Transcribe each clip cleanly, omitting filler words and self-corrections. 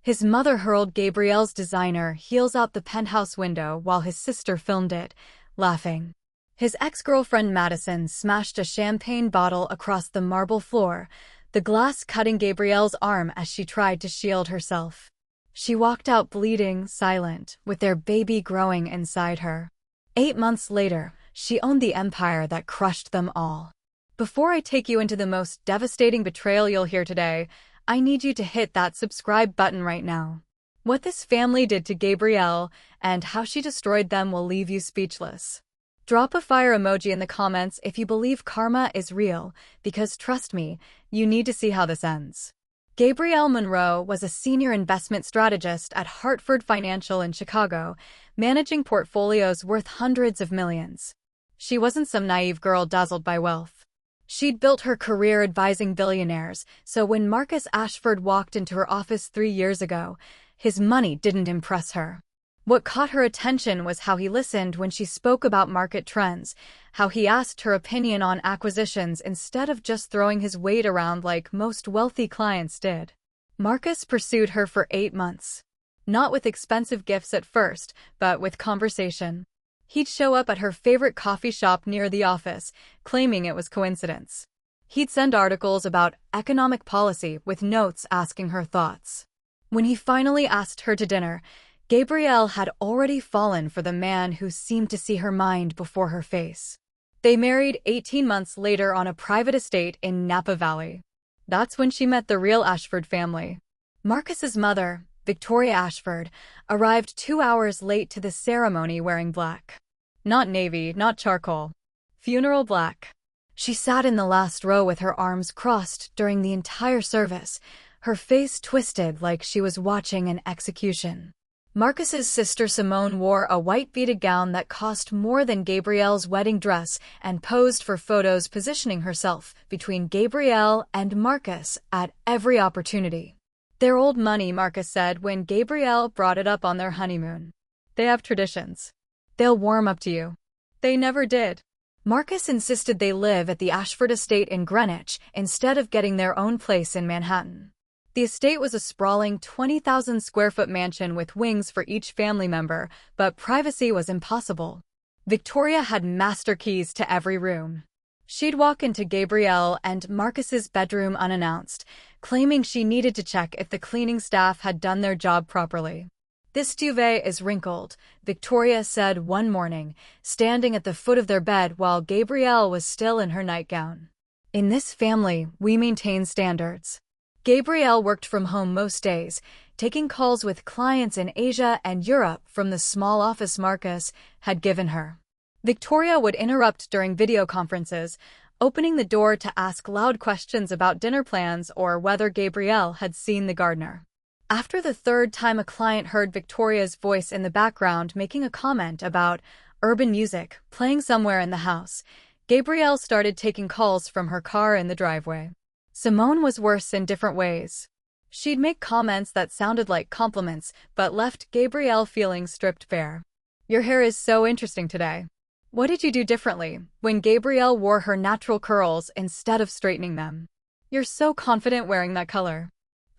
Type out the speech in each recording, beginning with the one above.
His mother hurled Gabrielle's designer heels out the penthouse window while his sister filmed it, laughing. His ex-girlfriend Madison smashed a champagne bottle across the marble floor, the glass cutting Gabrielle's arm as she tried to shield herself. She walked out bleeding, silent, with their baby growing inside her. 8 months later, she owned the empire that crushed them all. Before I take you into the most devastating betrayal you'll hear today, I need you to hit that subscribe button right now. What this family did to Gabrielle and how she destroyed them will leave you speechless. Drop a fire emoji in the comments if you believe karma is real, because trust me, you need to see how this ends. Gabrielle Monroe was a senior investment strategist at Hartford Financial in Chicago, managing portfolios worth hundreds of millions. She wasn't some naive girl dazzled by wealth. She'd built her career advising billionaires, so when Marcus Ashford walked into her office 3 years ago, his money didn't impress her. What caught her attention was how he listened when she spoke about market trends, how he asked her opinion on acquisitions instead of just throwing his weight around like most wealthy clients did. Marcus pursued her for 8 months. Not with expensive gifts at first, but with conversation. He'd show up at her favorite coffee shop near the office, claiming it was coincidence. He'd send articles about economic policy with notes asking her thoughts. When he finally asked her to dinner, Gabrielle had already fallen for the man who seemed to see her mind before her face. They married 18 months later on a private estate in Napa Valley. That's when she met the real Ashford family. Marcus's mother, Victoria Ashford, arrived 2 hours late to the ceremony wearing black. Not navy, not charcoal. Funeral black. She sat in the last row with her arms crossed during the entire service, her face twisted like she was watching an execution. Marcus's sister Simone wore a white beaded gown that cost more than Gabrielle's wedding dress and posed for photos, positioning herself between Gabrielle and Marcus at every opportunity. "They're old money," Marcus said when Gabrielle brought it up on their honeymoon. "They have traditions. They'll warm up to you." They never did. Marcus insisted they live at the Ashford estate in Greenwich instead of getting their own place in Manhattan. The estate was a sprawling 20,000-square-foot mansion with wings for each family member, but privacy was impossible. Victoria had master keys to every room. She'd walk into Gabrielle and Marcus's bedroom unannounced, claiming she needed to check if the cleaning staff had done their job properly. "This duvet is wrinkled," Victoria said one morning, standing at the foot of their bed while Gabrielle was still in her nightgown. "In this family, we maintain standards." Gabrielle worked from home most days, taking calls with clients in Asia and Europe from the small office Marcus had given her. Victoria would interrupt during video conferences, opening the door to ask loud questions about dinner plans or whether Gabrielle had seen the gardener. After the third time a client heard Victoria's voice in the background making a comment about urban music playing somewhere in the house, Gabrielle started taking calls from her car in the driveway. Simone was worse in different ways. She'd make comments that sounded like compliments, but left Gabrielle feeling stripped bare. "Your hair is so interesting today. What did you do differently?" when Gabrielle wore her natural curls instead of straightening them. "You're so confident wearing that color."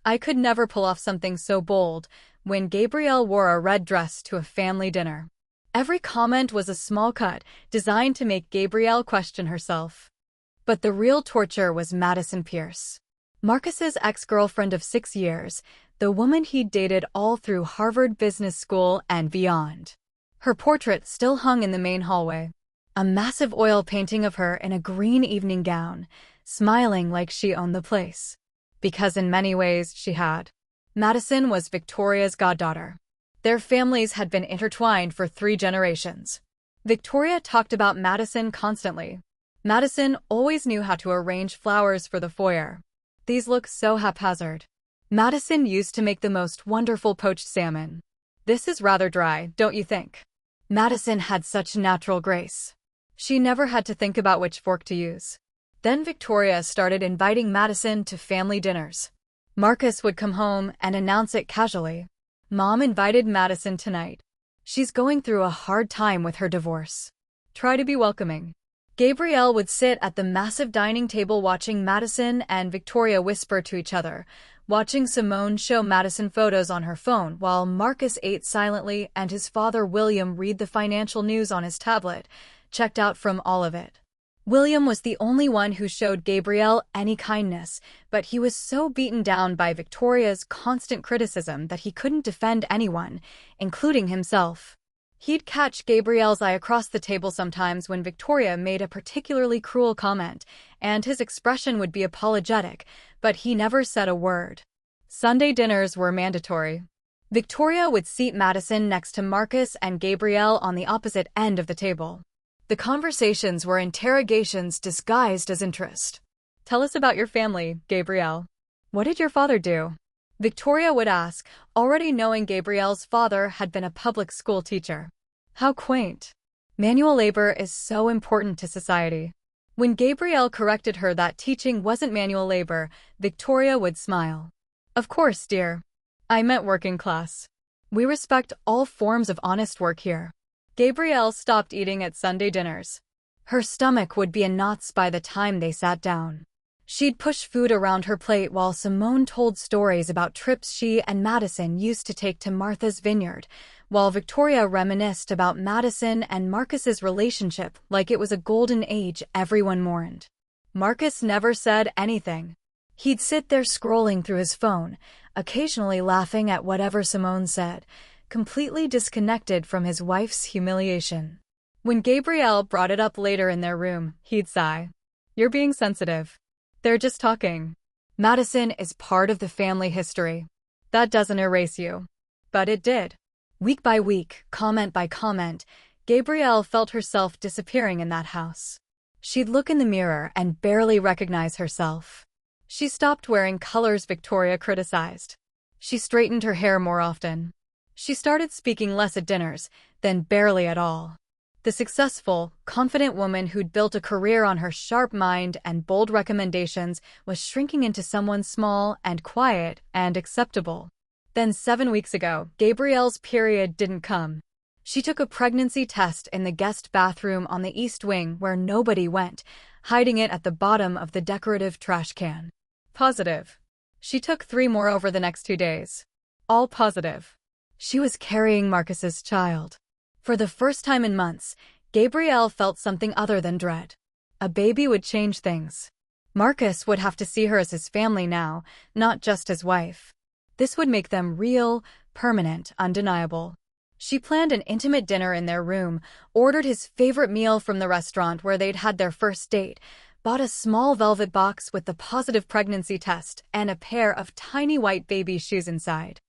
"I could never pull off something so bold," when Gabrielle wore a red dress to a family dinner. Every comment was a small cut, designed to make Gabrielle question herself. But the real torture was Madison Pierce. Marcus's ex-girlfriend of 6 years, the woman he'd dated all through Harvard Business School and beyond. Her portrait still hung in the main hallway. A massive oil painting of her in a green evening gown, smiling like she owned the place. Because in many ways she had. Madison was Victoria's goddaughter. Their families had been intertwined for 3 generations. Victoria talked about Madison constantly. Madison always knew how to arrange flowers for the foyer. "These look so haphazard." Madison used to make the most wonderful poached salmon. "This is rather dry, don't you think?" Madison had such natural grace. She never had to think about which fork to use. Then Victoria started inviting Madison to family dinners. Marcus would come home and announce it casually. "Mom invited Madison tonight. She's going through a hard time with her divorce. Try to be welcoming." Gabrielle would sit at the massive dining table watching Madison and Victoria whisper to each other, watching Simone show Madison photos on her phone while Marcus ate silently and his father William read the financial news on his tablet, checked out from all of it. William was the only one who showed Gabrielle any kindness, but he was so beaten down by Victoria's constant criticism that he couldn't defend anyone, including himself. He'd catch Gabrielle's eye across the table sometimes when Victoria made a particularly cruel comment, and his expression would be apologetic, but he never said a word. Sunday dinners were mandatory. Victoria would seat Madison next to Marcus and Gabrielle on the opposite end of the table. The conversations were interrogations disguised as interest. "Tell us about your family, Gabrielle. What did your father do?" Victoria would ask, already knowing Gabrielle's father had been a public school teacher. How quaint. Manual labor is so important to society. When Gabrielle corrected her that teaching wasn't manual labor, Victoria would smile. "Of course, dear. I meant working class. We respect all forms of honest work here." Gabrielle stopped eating at Sunday dinners. Her stomach would be in knots by the time they sat down. She'd push food around her plate while Simone told stories about trips she and Madison used to take to Martha's Vineyard, while Victoria reminisced about Madison and Marcus's relationship like it was a golden age everyone mourned. Marcus never said anything. He'd sit there scrolling through his phone, occasionally laughing at whatever Simone said, completely disconnected from his wife's humiliation. When Gabrielle brought it up later in their room, he'd sigh. "You're being sensitive. They're just talking. Madison is part of the family history. That doesn't erase you." But it did. Week by week, comment by comment, Gabrielle felt herself disappearing in that house. She'd look in the mirror and barely recognize herself. She stopped wearing colors Victoria criticized. She straightened her hair more often. She started speaking less at dinners, then barely at all. The successful, confident woman who'd built a career on her sharp mind and bold recommendations was shrinking into someone small and quiet and acceptable. Then 7 weeks ago, Gabrielle's period didn't come. She took a pregnancy test in the guest bathroom on the East Wing where nobody went, hiding it at the bottom of the decorative trash can. Positive. She took 3 more over the next 2 days. All positive. She was carrying Marcus's child. For the first time in months, Gabrielle felt something other than dread. A baby would change things. Marcus would have to see her as his family now, not just his wife. This would make them real, permanent, undeniable. She planned an intimate dinner in their room, ordered his favorite meal from the restaurant where they'd had their first date, bought a small velvet box with the positive pregnancy test and a pair of tiny white baby shoes inside.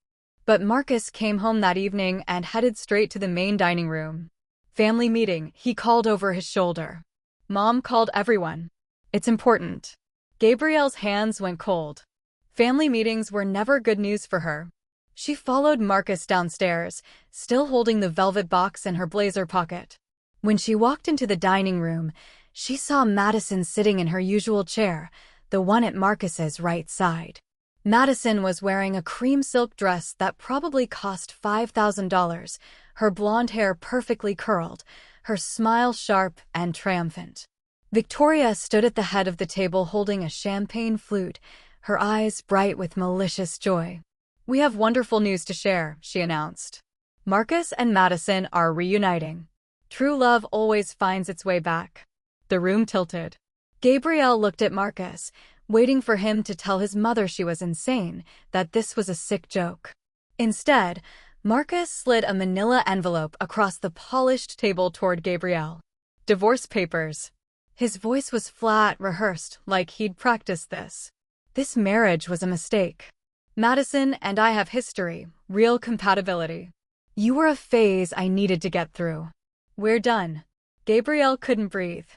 But Marcus came home that evening and headed straight to the main dining room. "Family meeting," he called over his shoulder. "Mom called everyone. It's important." Gabrielle's hands went cold. Family meetings were never good news for her. She followed Marcus downstairs, still holding the velvet box in her blazer pocket. When she walked into the dining room, she saw Madison sitting in her usual chair, the one at Marcus's right side. Madison was wearing a cream silk dress that probably cost $5,000, her blonde hair perfectly curled, her smile sharp and triumphant. Victoria stood at the head of the table holding a champagne flute, her eyes bright with malicious joy. "We have wonderful news to share," she announced. "Marcus and Madison are reuniting. True love always finds its way back." The room tilted. Gabrielle looked at Marcus, waiting for him to tell his mother she was insane, that this was a sick joke. Instead, Marcus slid a manila envelope across the polished table toward Gabrielle. "Divorce papers." His voice was flat, rehearsed, like he'd practiced this. "This marriage was a mistake. Madison and I have history, real compatibility. You were a phase I needed to get through. We're done." Gabrielle couldn't breathe.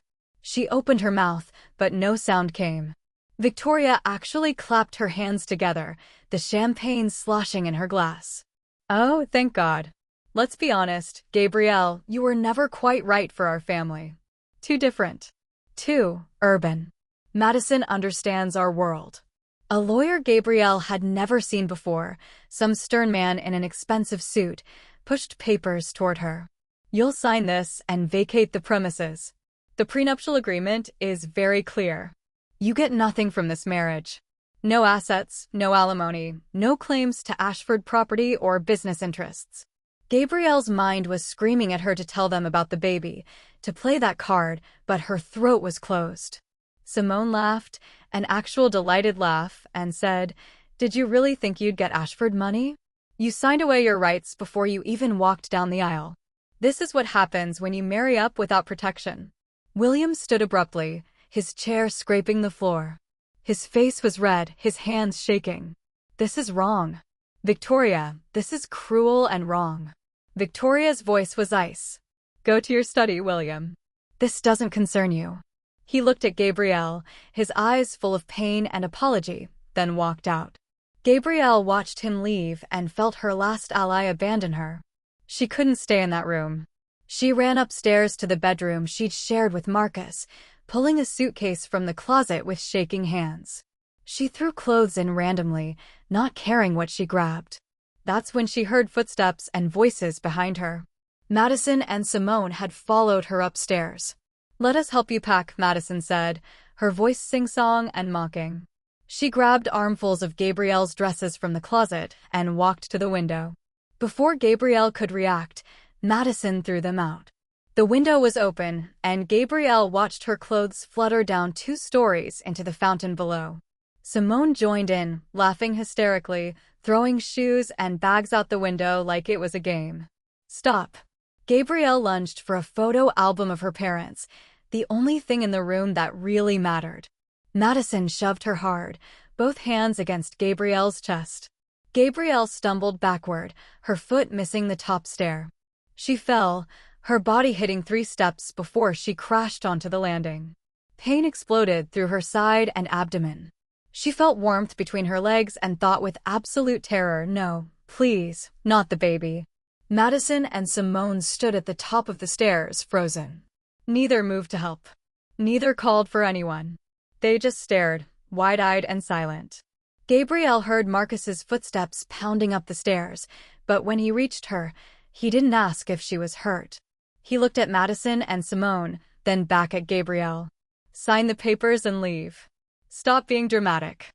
She opened her mouth, but no sound came. Victoria actually clapped her hands together, the champagne sloshing in her glass. "Oh, thank God. Let's be honest, Gabrielle, you were never quite right for our family. Too different. Too urban. Madison understands our world." A lawyer Gabrielle had never seen before, some stern man in an expensive suit, pushed papers toward her. "You'll sign this and vacate the premises. The prenuptial agreement is very clear. You get nothing from this marriage. No assets, no alimony, no claims to Ashford property or business interests. Gabrielle's mind was screaming at her to tell them about the baby, to play that card, but her throat was closed. Simone laughed, an actual delighted laugh, and said, "Did you really think you'd get Ashford money? You signed away your rights before you even walked down the aisle. This is what happens when you marry up without protection." William stood abruptly, his chair scraping the floor. His face was red, his hands shaking. "This is wrong. Victoria, this is cruel and wrong." Victoria's voice was ice. "Go to your study, William. This doesn't concern you." He looked at Gabrielle, his eyes full of pain and apology, then walked out. Gabrielle watched him leave and felt her last ally abandon her. She couldn't stay in that room. She ran upstairs to the bedroom she'd shared with Marcus, pulling a suitcase from the closet with shaking hands. She threw clothes in randomly, not caring what she grabbed. That's when she heard footsteps and voices behind her. Madison and Simone had followed her upstairs. "Let us help you pack," Madison said, her voice sing-song and mocking. She grabbed armfuls of Gabrielle's dresses from the closet and walked to the window. Before Gabrielle could react, Madison threw them out. The window was open, and Gabrielle watched her clothes flutter down 2 stories into the fountain below. Simone joined in, laughing hysterically, throwing shoes and bags out the window like it was a game. "Stop." Gabrielle lunged for a photo album of her parents, the only thing in the room that really mattered. Madison shoved her hard, both hands against Gabrielle's chest. Gabrielle stumbled backward, her foot missing the top stair. She fell, her body hitting 3 steps before she crashed onto the landing. Pain exploded through her side and abdomen. She felt warmth between her legs and thought with absolute terror, "No, please, not the baby." Madison and Simone stood at the top of the stairs, frozen. Neither moved to help. Neither called for anyone. They just stared, wide-eyed and silent. Gabrielle heard Marcus's footsteps pounding up the stairs, but when he reached her, he didn't ask if she was hurt. He looked at Madison and Simone, then back at Gabrielle. "Sign the papers and leave. Stop being dramatic."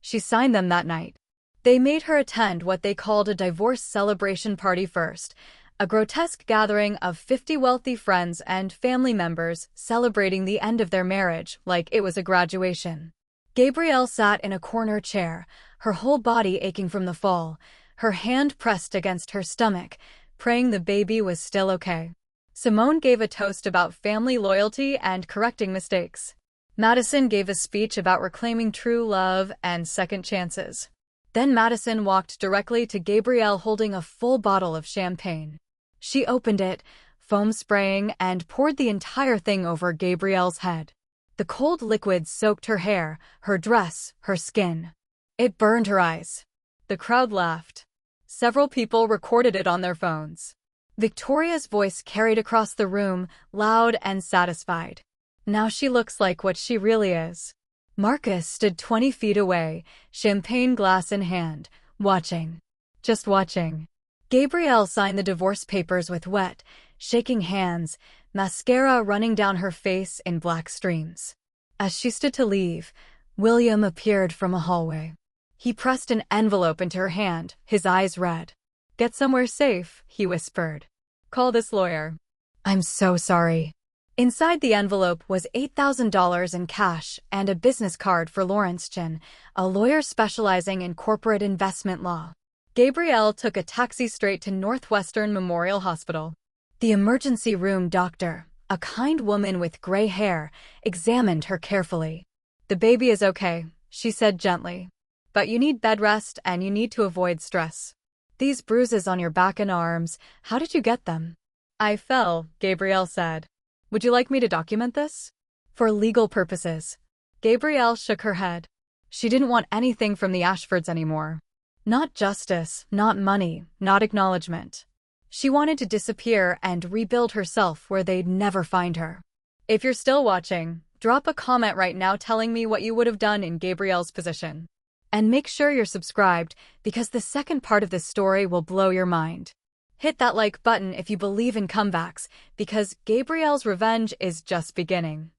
She signed them that night. They made her attend what they called a divorce celebration party first, a grotesque gathering of 50 wealthy friends and family members celebrating the end of their marriage like it was a graduation. Gabrielle sat in a corner chair, her whole body aching from the fall, her hand pressed against her stomach, praying the baby was still okay. Simone gave a toast about family loyalty and correcting mistakes. Madison gave a speech about reclaiming true love and second chances. Then Madison walked directly to Gabrielle holding a full bottle of champagne. She opened it, foam spraying, and poured the entire thing over Gabrielle's head. The cold liquid soaked her hair, her dress, her skin. It burned her eyes. The crowd laughed. Several people recorded it on their phones. Victoria's voice carried across the room, loud and satisfied. "Now she looks like what she really is." Marcus stood 20 feet away, champagne glass in hand, watching. Just watching. Gabrielle signed the divorce papers with wet, shaking hands, mascara running down her face in black streams. As she stood to leave, William appeared from a hallway. He pressed an envelope into her hand, his eyes red. "Get somewhere safe," he whispered. "Call this lawyer." "I'm so sorry." Inside the envelope was $8,000 in cash and a business card for Lawrence Chin, a lawyer specializing in corporate investment law. Gabrielle took a taxi straight to Northwestern Memorial Hospital. The emergency room doctor, a kind woman with gray hair, examined her carefully. "The baby is okay," she said gently. "But you need bed rest and you need to avoid stress. These bruises on your back and arms, how did you get them?" "I fell," Gabrielle said. "Would you like me to document this?" "For legal purposes." Gabrielle shook her head. She didn't want anything from the Ashfords anymore. Not justice, not money, not acknowledgement. She wanted to disappear and rebuild herself where they'd never find her. If you're still watching, drop a comment right now telling me what you would have done in Gabrielle's position. And make sure you're subscribed because the second part of this story will blow your mind. Hit that like button if you believe in comebacks, because Gabrielle's revenge is just beginning.